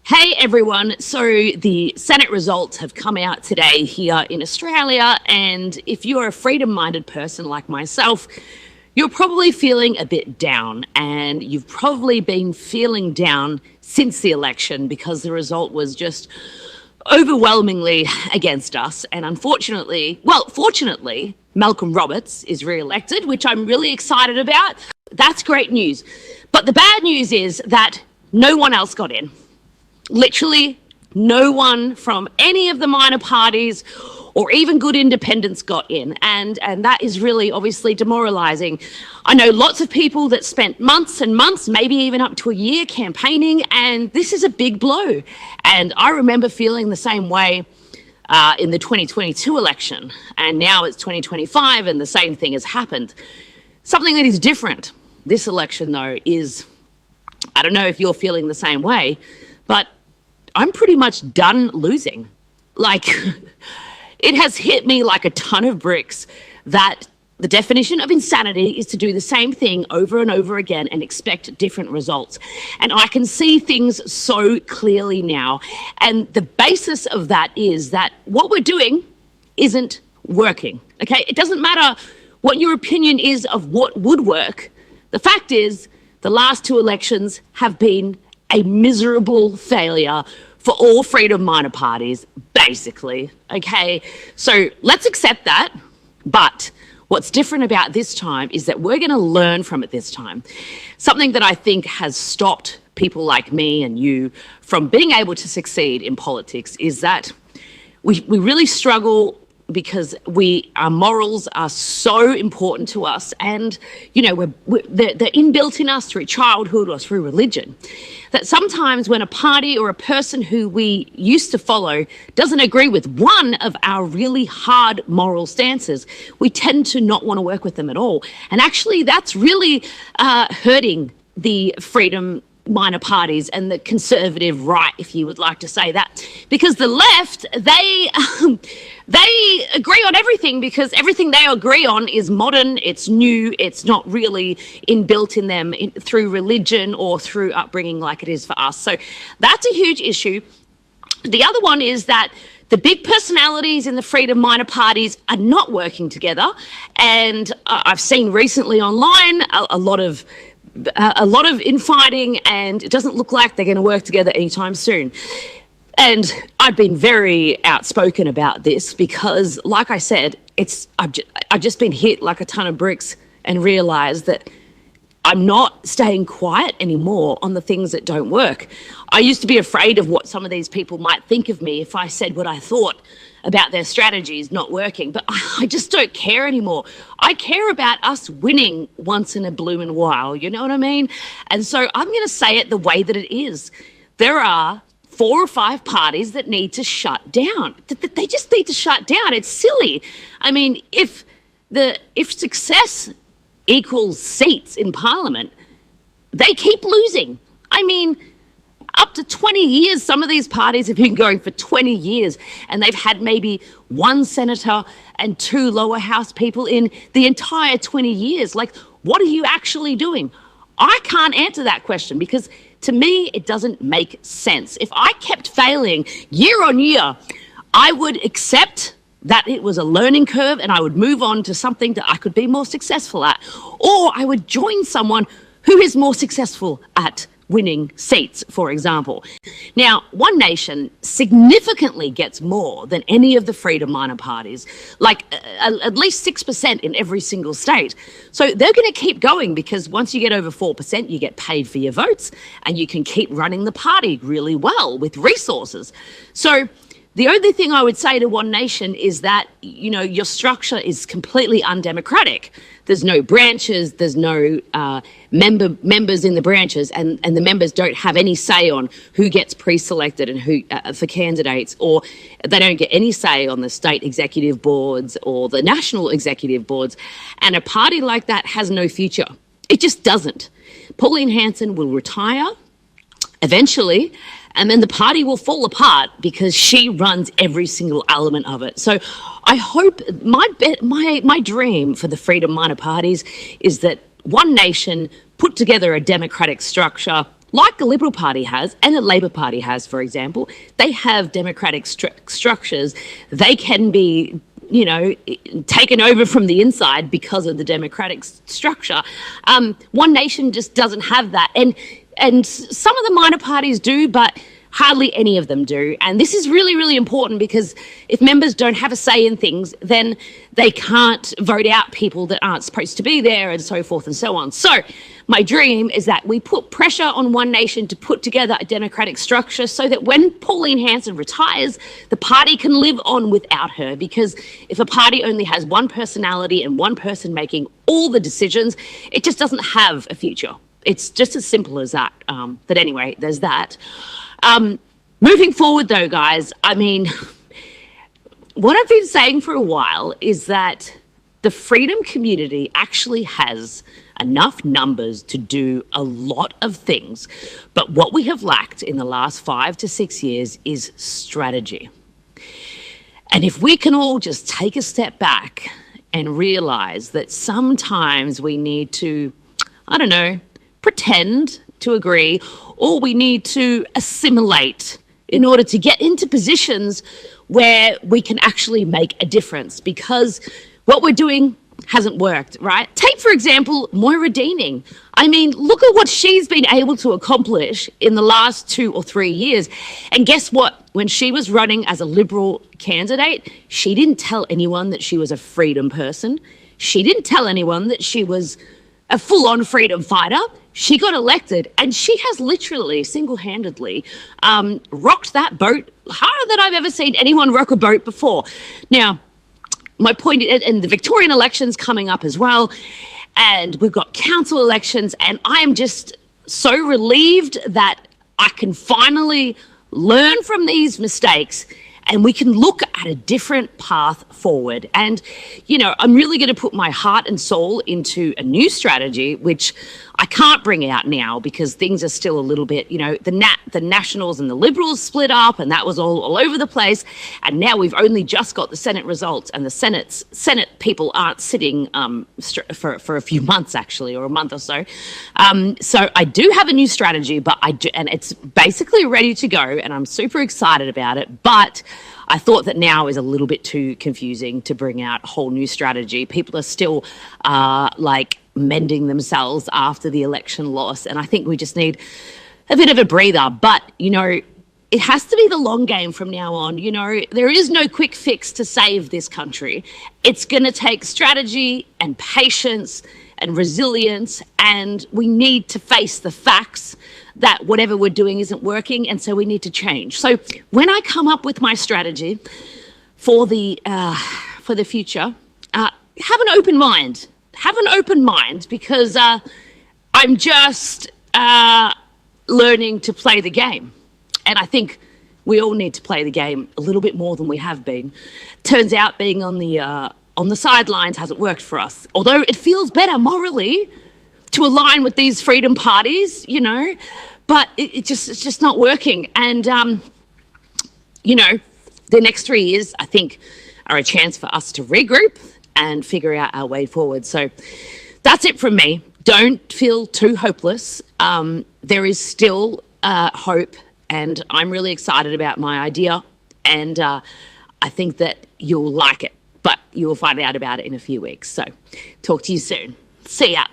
Hey everyone, so the Senate results have come out today here in Australia, and if you're a freedom-minded person like myself, you're probably feeling a bit down, and you've probably been feeling down since the election because the result was just overwhelmingly against us. And fortunately, Malcolm Roberts is re-elected, which I'm really excited about. That's great news. But the bad news is that no one else got in. Literally no one from any of the minor parties or even good independents got in, and that is really obviously demoralising. I know lots of people that spent months and months, maybe even up to a year campaigning, and this is a big blow. And I remember feeling the same way in the 2022 election, and now it's 2025 and the same thing has happened. Something that is different this election though is, I don't know if you're feeling the same way, but I'm pretty much done losing. Like, it has hit me like a ton of bricks that the definition of insanity is to do the same thing over and over again and expect different results. And I can see things so clearly now. And the basis of that is that what we're doing isn't working, okay? It doesn't matter what your opinion is of what would work. The fact is, the last two elections have been a miserable failure for all freedom minor parties, basically, okay? So let's accept that, but what's different about this time is that we're gonna learn from it this time. Something that I think has stopped people like me and you from being able to succeed in politics is that we really struggle because our morals are so important to us, and you know they're inbuilt in us through childhood or through religion, that sometimes when a party or a person who we used to follow doesn't agree with one of our really hard moral stances, we tend to not want to work with them at all. And actually that's really hurting the freedom minor parties and the conservative right, if you would like to say that, because the left, they agree on everything because everything they agree on is modern, it's new, it's not really inbuilt in them through religion or through upbringing like it is for us. So that's a huge issue. The other one is that the big personalities in the freedom minor parties are not working together, and I've seen recently online a lot of infighting, and it doesn't look like they're going to work together anytime soon. And I've been very outspoken about this because, like I said, I've just been hit like a ton of bricks and realised that I'm not staying quiet anymore on the things that don't work. I used to be afraid of what some of these people might think of me if I said what I thought about their strategies not working, but I just don't care anymore. I care about us winning once in a bloomin' while, you know what I mean? And so I'm going to say it the way that it is. There are 4 or 5 parties that need to shut down. They just need to shut down. It's silly. I mean, if success equals seats in Parliament, they keep losing. I mean, up to 20 years, some of these parties have been going for 20 years, and they've had maybe 1 senator and 2 lower house people in the entire 20 years. Like, what are you actually doing? I can't answer that question because to me, it doesn't make sense. If I kept failing year on year, I would accept that it was a learning curve and I would move on to something that I could be more successful at. Or I would join someone who is more successful at winning seats, for example. Now, One Nation significantly gets more than any of the freedom minor parties, like at least 6% in every single state. So they're going to keep going because once you get over 4%, you get paid for your votes and you can keep running the party really well with resources. So the only thing I would say to One Nation is that, you know, your structure is completely undemocratic. There's no branches, there's no members in the branches, and the members don't have any say on who gets pre-selected and who for candidates, or they don't get any say on the state executive boards or the national executive boards. And a party like that has no future. It just doesn't. Pauline Hanson will retire eventually, and then the party will fall apart because she runs every single element of it. So I hope, my dream for the freedom minor parties is that One Nation put together a democratic structure, like the Liberal Party has and the Labor Party has, for example, they have democratic structures. They can be, taken over from the inside because of the democratic structure. One Nation just doesn't have that. And some of the minor parties do, but hardly any of them do. And this is really, really important, because if members don't have a say in things, then they can't vote out people that aren't supposed to be there, and so forth and so on. So my dream is that we put pressure on One Nation to put together a democratic structure so that when Pauline Hanson retires, the party can live on without her. Because if a party only has one personality and one person making all the decisions, it just doesn't have a future. It's just as simple as that. But anyway, there's that. Moving forward, though, guys, I mean, what I've been saying for a while is that the freedom community actually has enough numbers to do a lot of things. But what we have lacked in the last 5 to 6 years is strategy. And if we can all just take a step back and realize that sometimes we need to, pretend to agree, or we need to assimilate in order to get into positions where we can actually make a difference, because what we're doing hasn't worked, right? Take, for example, Moira Deaning. I mean, look at what she's been able to accomplish in the last 2 or 3 years. And guess what? When she was running as a Liberal candidate, she didn't tell anyone that she was a freedom person. She didn't tell anyone that she was a full-on freedom fighter. She got elected, and she has literally single-handedly rocked that boat harder than I've ever seen anyone rock a boat before. Now, my point is, and the Victorian election's coming up as well, and we've got council elections, and I am just so relieved that I can finally learn from these mistakes and we can look at a different path forward. And, I'm really going to put my heart and soul into a new strategy, which I can't bring out now because things are still a little bit, the Nationals and the Liberals split up, and that was all over the place. And now we've only just got the Senate results, and the Senate people aren't sitting for a few months, actually, or a month or so. So I do have a new strategy, and it's basically ready to go, and I'm super excited about it. But I thought that now is a little bit too confusing to bring out a whole new strategy. People are still mending themselves after the election loss, and I think we just need a bit of a breather. But, it has to be the long game from now on. There is no quick fix to save this country. It's going to take strategy and patience and resilience, and we need to face the facts that whatever we're doing isn't working, and so we need to change. So when I come up with my strategy for the future, have an open mind. Have an open mind, because I'm just learning to play the game. And I think we all need to play the game a little bit more than we have been. Turns out being on the sidelines hasn't worked for us, although it feels better morally to align with these freedom parties, but it's just not working. And, the next 3 years, I think, are a chance for us to regroup and figure out our way forward. So that's it from me. Don't feel too hopeless. There is still hope, and I'm really excited about my idea, and I think that you'll like it, but you will find out about it in a few weeks. So talk to you soon. See ya.